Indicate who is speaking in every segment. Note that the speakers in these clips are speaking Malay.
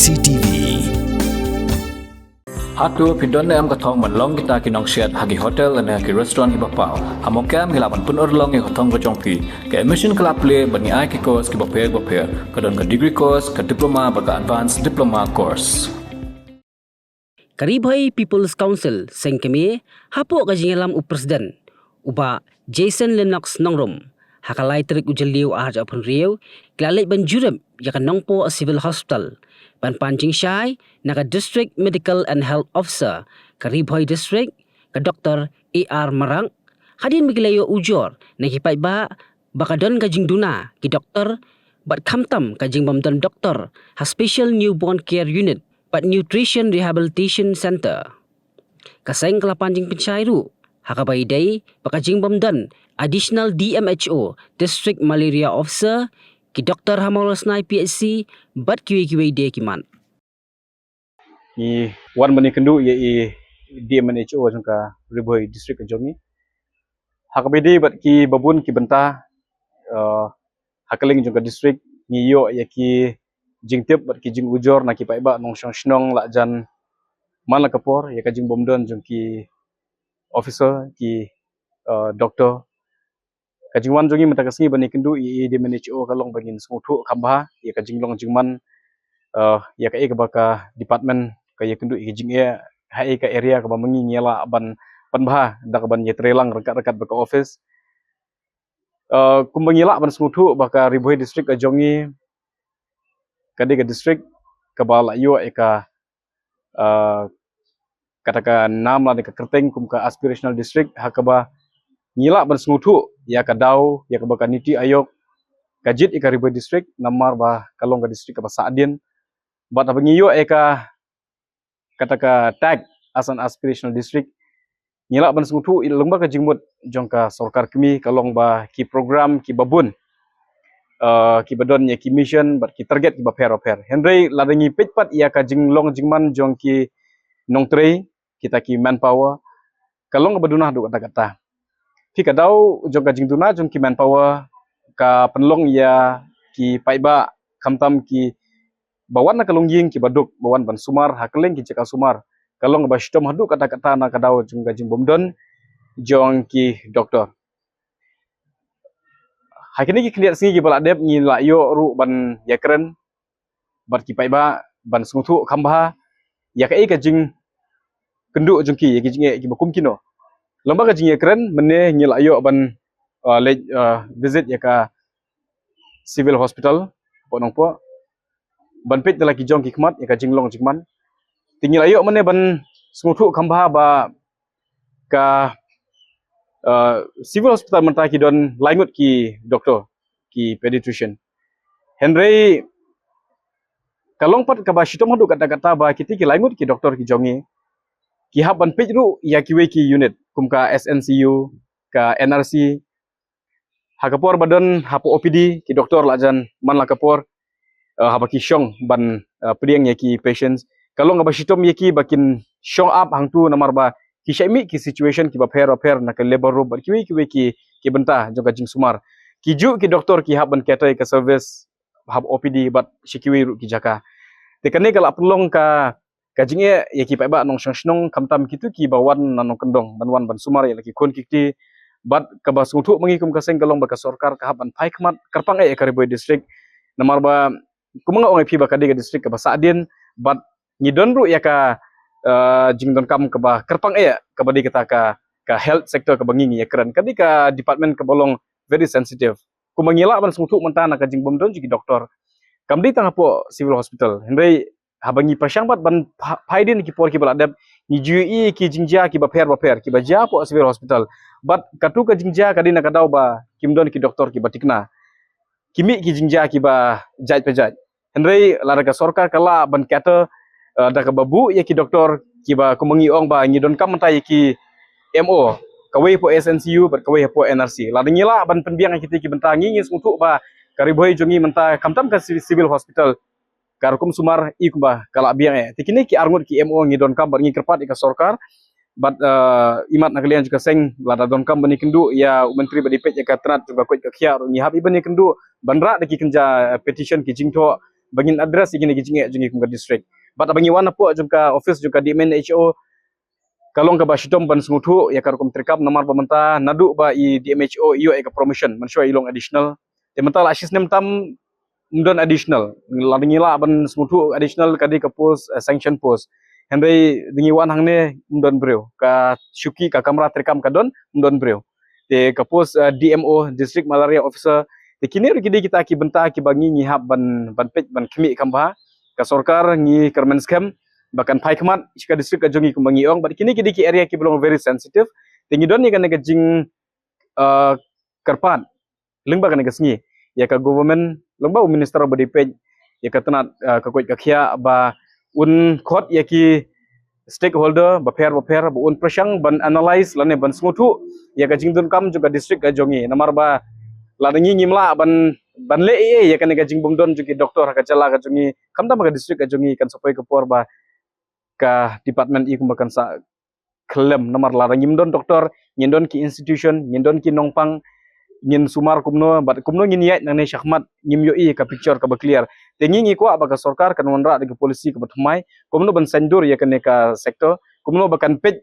Speaker 1: CCTV.
Speaker 2: Hatu pidonne am kathong man long kita kinong shed hagi hotel and hagi restaurant ibapau. Hamokam hilaban pun long e kathong kajongpi. Ke admission club play bani ai ki course ki baper kadon ka degree course ka diploma baka advanced diploma course.
Speaker 3: Karibhai People's Council sengkeme hapo kajingalam upresiden uba Jason Lennox nongrom hakalai terik ujaliu arja upon riu klalek banjuram yakan nongpo a civil hospital ban pancing syai naga district medical and health officer Karibhai district ka Dr. A.R. Marang hadin migilayo ujor nakipai ba bakadon kajing duna ki doktor bat kamtam kajing bamdan doktor ha special newborn care unit but nutrition rehabilitation center kaseng kelapanjing pencairu hakabai day bakajing bamdan additional DMHO district malaria officer ki Dr. Hamalasnai PHC bat kiwi day kiman
Speaker 4: i wan mani kendu ye DMHO jangka Karibhai district Jongi hakabai day bat ki babun ki benta hakaling jangka district ngiyo ye ki jingtip bat ki jing ujor na ki paiba nong snong la jan man la kapor ye ka jing bomdon jangki officer ki doktor kajing wan jongi mata kasngi bani kendu i DMHO kalong bangin smutu khamba ye kajing long jingman ya ka ek baka department ka ye kendu i jing ye hai ka area ka bamangi nyela ban panbha dak ban ye trelang rekat-rekat baka office kumbangila ban smutu baka Karibhai district ka jongi kadega district ka bala yo eka kataka nam la deka kerteng kum ka aspirational district hakaba ngila ban smutu ya ka dau ya ka baka niti ayok kajit ika Karibhai district namar ba kalong ka district ka Saadin bat abangiyo eka kataka tag as an aspirational district ngila ban smutu ilungba ka jingmut jongka sarkar kami kalong ba ki program ki babun ki badon ya ki mission bat ki target ki baper Henry ladangi pitpat ya ka jinglong jingman jong ki nongtrei kita ki manpower kalong badunah du kata-kata ki kadau jong ka jingduna jong ki manpower ka penlong ya ki paiba kamtam ki bawan na kalong ying ki baduk bawan ban sumar hakeleng ki cekal sumar kalong ba stom hadu kata-kata na kadau jong ka jing bomdon jong ki doktor hakini ki kliat singi ki baladep ngi la yo ru ban yakren bat ki paiba ban smutu khamba ya ka ka jing kendu jongki ki jing ki bakum kino lomba ka jing yakren mene ngi la yo ban visit ya ka civil hospital ponong po ban pet dala ki jong ki khmat ya ka jinglong jingman tingil ayo mene ban smutu khamba ba ka civil hospital mentah ki don laingut ki doktor ki pediatrician Henry kalong pat ka ba shitom hadu kata-kata ba kiti ki laingut ki doktor ki jongi ki hab ban pejru ya ki we ki unit kum ka SNCU ka NRC hakapor badon hapo OPD ki doktor lajan man la kapor haba ki shong ban priang ya ki patients kalong ba shitom ye ki bakin shong up hangtu namar ba ki shaimi ki situation ki ba pher na ka labor room ki we ki benta joga jing sumar ki ju ki doktor ki hab ban ketai ka service hab OPD bat shikiwi ru ki jaka tekane kala pelong ka kajinge ya ki paiba nong snong kamtam kitu ki bawan nanong kendong banwan ban sumar ya laki kon kikti bat ka basmutu mengikum kaseng kalong baka sarkar ka haban pai khmat karpang e Karibhai district namar ba kumanga ongai pi baka dega district ka ba Saadin bat ngidon ru ya ka jingdon kam ka ba karpang e ka badi kita ka health sector ka bangi ya keren kadi ka department ka bolong very sensitive kumangila ban smutu mentana ka jingbom don jigi doktor kamdi tang po civil hospital Henry habangi pasyang bat ban paidin ki por ki baladap ni jui ki jingja ki baper ki baja po civil hospital bat katu ka jingja kadina kadau ba kimdon ki doktor ki batikna kimi ki jingja ki ba jaj pejaj Henry laraga sarkar kala ban kata da ka babu ya ki doktor ki ba kumangi ong ba ngidon kam mentai ki MO kawai po SNCU bat kawai po NRC ladingila ban penbiang ki ti ki bentangi ngis untuk ba Karibhai jongi menta kamtam ka civil hospital karkum sumar ikba kala biang tikini ki arngut ki MO ngidon kam ngi kerpat ika sarkar bat imat nakalian juga seng lada don kam bani kendu ya menteri badi pet ya katrat juga kuat ka khia ngi habi bani kendu banra deki kenja petition ki jingtho bangin address igini gijinge jungi kumka district but abangi wana po jungka office jungka DMHO kalong ka ba shitom ban smutu ya karukum trikap namar pamenta nadu ba i DMHO iyo eka promotion mansua ilong additional tementa la system tam mdon additional ladingila ban smutu additional kadi ka post sanction post henry dingi wan hangne mdon breu ka syuki ka kamera trikam kadon mdon breu te ka post DMO district malaria officer te kini rigi kita ki benta ki bangi ngihap ban pej ban kemi kamba ka sorkar ngi kermenskam bahkan pai kemat jika distrik kajongi kumbangi ong but kini ki area ki belum very sensitive tingi don ni kan ga jing karpan lengba kan ga sngi ya ka government lengba minister bodi pej ya ka tanat ka koi ka khia ba un khot ya ki stakeholder ba pair ba un prasang ban analyze lane ban smutu ya ka jing don kam juga distrik kajongi namar ba ladangi ngimla ban le ya kan ga jing bumdon juga doktor ka jala ka jongi kamta ba distrik kajongi kan supaya ke por ba ka department i kumbakan sa klem namar lara ngimdon doktor ngindon ki institution ngindon ki nongpang ngin sumar kumno bat kumno ngin yat nang ne syahmat ngim yo i ka picture ka ba clear tengi ngi ko abaka sarkar kan wanra de polisi ka batmai kumno ban sendur ya kan ka sektor kumno bakan pej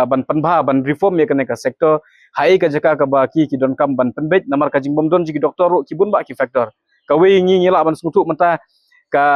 Speaker 4: ban panbha ban reform ya kan ka sektor hai ka jaka ka ba ki don kam ban penbej namar ka jingbom don jigi doktor ki bun ba ki factor ka we ngi ngila ban smutu menta ka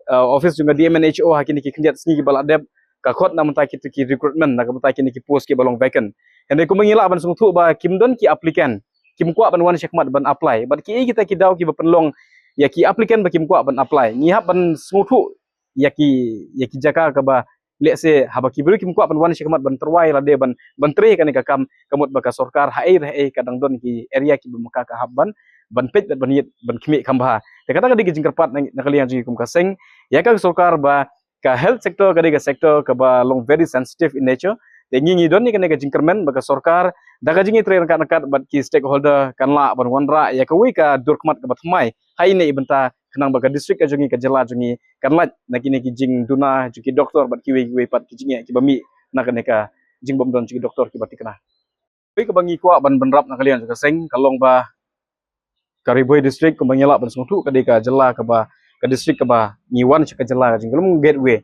Speaker 4: office juga DMNHO hakini ki kendiat sngi baladeb ka khot na menta ki recruitment na ka menta kini ki post ki balong vacant ende ko mengila ban sungtu ba kimdon ki applicant kim kwa ban wan syakmat ban apply bat ki kita ki daw ki penlong ya ki applicant ba kim kwa ban apply ngihap ban sungtu ya ki jaka ka ba let's say haba ki beri kim kwa ban wan syakmat ban terwai la de ban tre kan ka kam kamut ba ka sarkar hai kadang don ki area ki bumaka ka habban ban pej ban yet ban kimi kambha te kata kadi jingkerpat nakalian jingi kum kaseng ya ka sarkar ba ka health sector kadi ka sector ka ba long very sensitive in nature te ngi don ni kan ka jingkermen ba ka sarkar daga jingi tre nakat bat ki stakeholder kan la ban wanra ya ka wi ka durkmat ka batmai hai ne ibenta kenang ba ka district ka jingi ka jela jingi kan la nakini ki jing duna jingi doktor bat ki wi pat ki jingi ki bami nakane ka jing bom don jingi doktor ki batikna wi ka bangi kwa ban benrap nakalian ka seng kalong ba Kariboi district ko bangila ban smutu ka ka jela ka ba ka district ka ba ngiwan ka jela ka jingulum gateway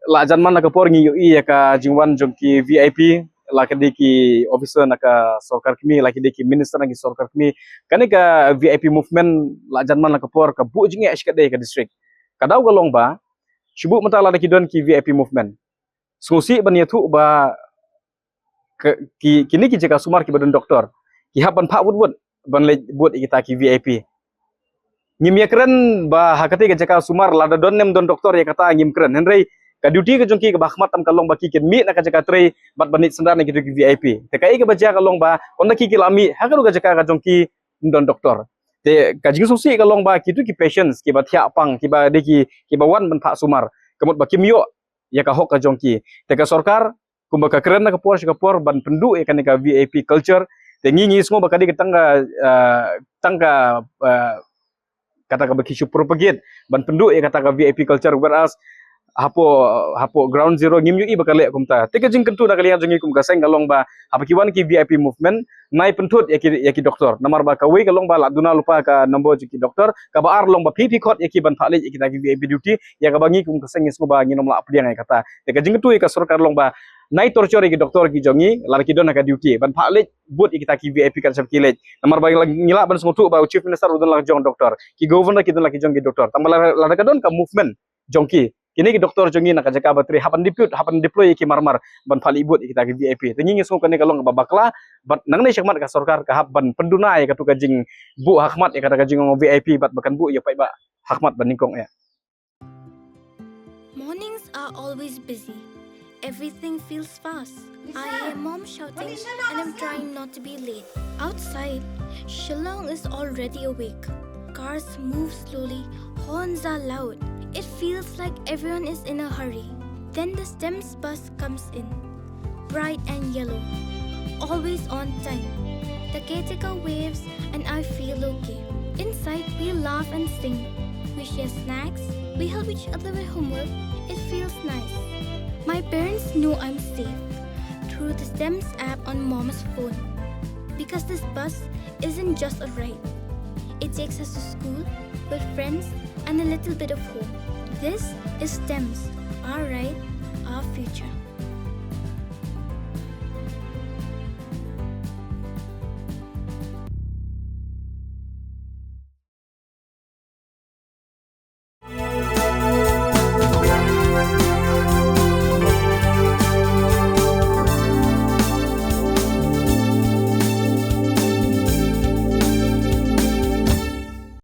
Speaker 4: la janman ka por ngi ui ya ka jingwan jongki VIP la ka ki officer na ka sarkar kmi la ki minister na ki sarkar kmi kane ka VIP movement la janman ka por ka bu jingi ash ka ka district kadau galong ba shibu mata la ki don ki VIP movement susi ban yatu ba kini ki jeka sumar ki badan doktor ki haban pak wud ban le buat kita ki VIP ngim ya keren ba hakati ka jaka sumar lada don nem don doktor ya kata ngim keren henry ka duty ka jongki ka bahmat tam kalong ba ki ken mi na ka jaka tre bat banit sendar na ki VIP te kai ka baja kalong ba onna ki lami hakaru ka jaka ka jongki don doktor te ka jing susi kalong ba ki tu ki patients ki ba thia pang ki ba de ki ba wan ban pak sumar kamut ba kimyo ya ka hok ka jongki te ka sarkar kumba ka keren na ka por ban pendu ya kan ka VIP culture tengi semua bakadi ke tangga kata ka baki propagate ban penduk ya kata ka VIP culture whereas hapo ground zero ngim yu bakale kumta teke jing kentu na kalian jengi kum kaseng galong ba apa kiwan ki VIP movement nai pentut ya ki doktor namar ba kawe galong ba laduna lupa ka nombor ki doktor ka ba ar long ba PP code ya ki ban phale ya kita ki VIP duty ya ka bangi kum kaseng semua ba nginom la apdiang ya kata teke jing kentu ya ka sarkar long ba nai torture ki doktor ki jongi lar ki don ka duty ban phale buat kita ki VIP kan sab kilet namar ba ngila ban smutu ba chief minister udon la jong doktor ki governor ki don la ki jong ki doktor tambah lar ka don ka movement jongki kini ki doktor jongi nak jaka batri hapan deploy ki marmar ban phali ibut kita ki VIP tengi ngi kane kalong babakla bat nang ne syakmat ka sarkar ka haban penduna ya katu ka jing bu hakmat ya kata ka jing VIP bat bakan bu ya pai ba hakmat ban ningkong ya.
Speaker 1: Mornings are always busy. Everything feels fast. I hear mom shouting and I'm trying not to be late. Outside, Shillong is already awake. Cars move slowly, horns are loud. It feels like everyone is in a hurry. Then the STEMS bus comes in, bright and yellow, always on time. The caretaker waves and I feel okay. Inside, we laugh and sing. We share snacks, we help each other with homework. It feels nice. My parents know I'm safe through the STEMS app on mom's phone. Because this bus isn't just a ride. It takes us to school, with friends, and a little bit of hope. This is STEMS, our right, our future.